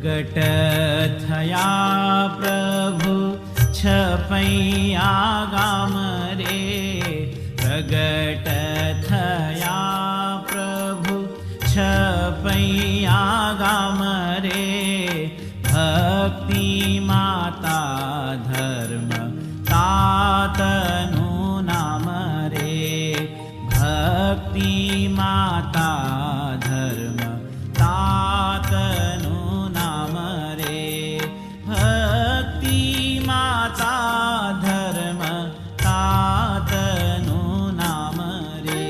प्रगट थया प्रभु छपैया गाम रे। प्रगट थया प्रभु छपैया गाम रे। भक्ति माता धर्म तातनु नाम रे। भक्ति माता धर्म तातनु नाम रे। भक्ति माता धर्म तातनु नाम रे।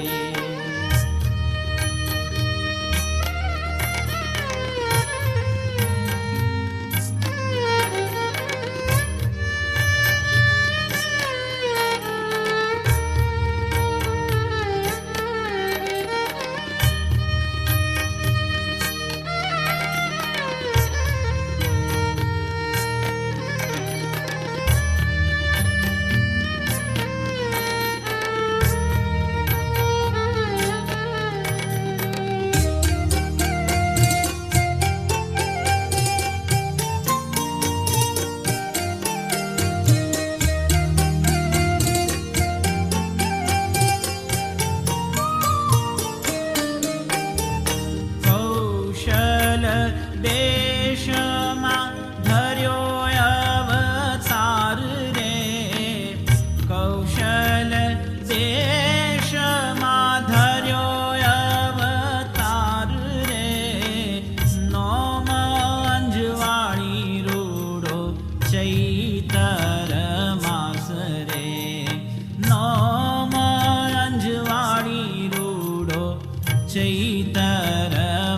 चैतर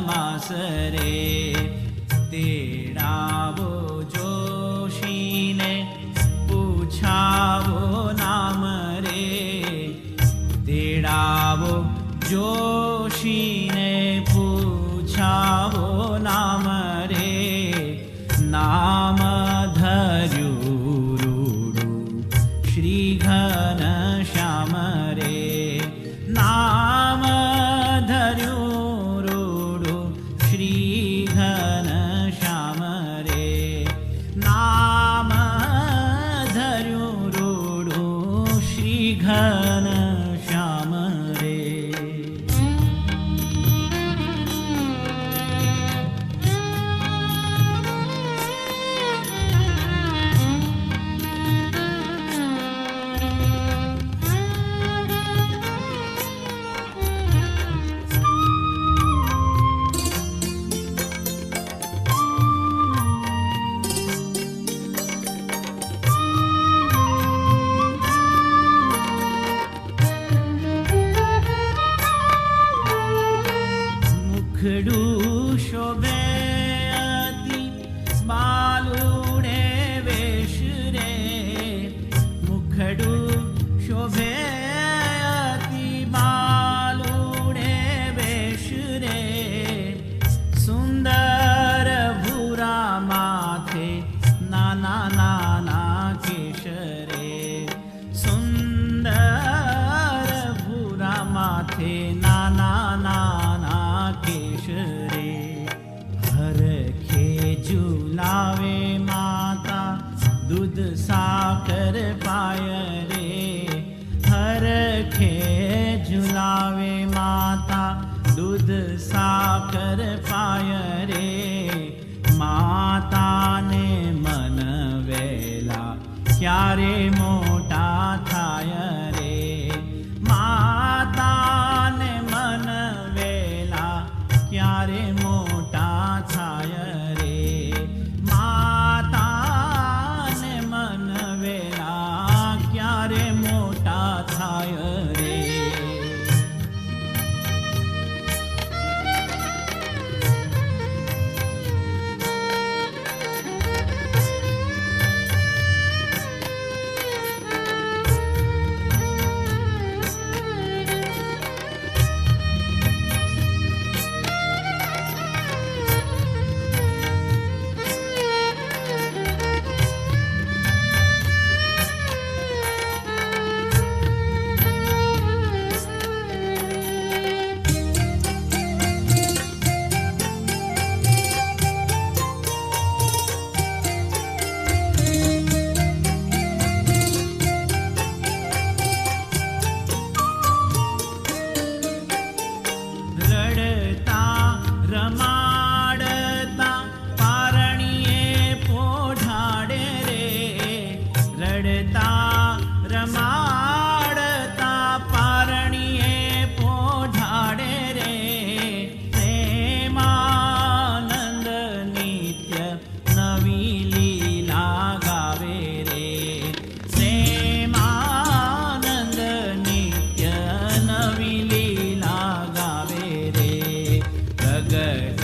मास रे। तेड़ावो जोशी ने पूछावो नाम रे। तेड़ावो जोशी ने पूछावो नाम रे। नाम धर्यु रूडु श्री घनश्याम रे। नाम धर्यु रूडु श्री घनश्याम रे। नाम धर्यु रूडु श्री घनश्याम रे। मुखडू शोभे अति बालुड़े वेश रे। मुखडू शोभे अति बालुड़े वेश रे। सुंदर भूरा माथे नाना नाना केश रे। सुंदर भूरा माथे नाना नाना केश रे। हर खे झुलावे माता दूध साकर पाय रे। हर खे झुलावे माता दूध साकर पाय रे। माता ने मन वेला क्यारे मोटा थाय रे। माता ने मन वेला क्यारे मोटा थाय रे। माता ने मन वेला क्यारे मोटा थाय रे। રડતા રમાડતા પારણીએ પોઢાડે રે, રડતા રમાડતા પારણીએ પોઢાડે રે, પ્રેમાનંદ નિત્ય નવી લીલા ગાવે રે, પ્રેમાનંદ નિત્ય નવી લીલા ગાવે રે, પ્રગટ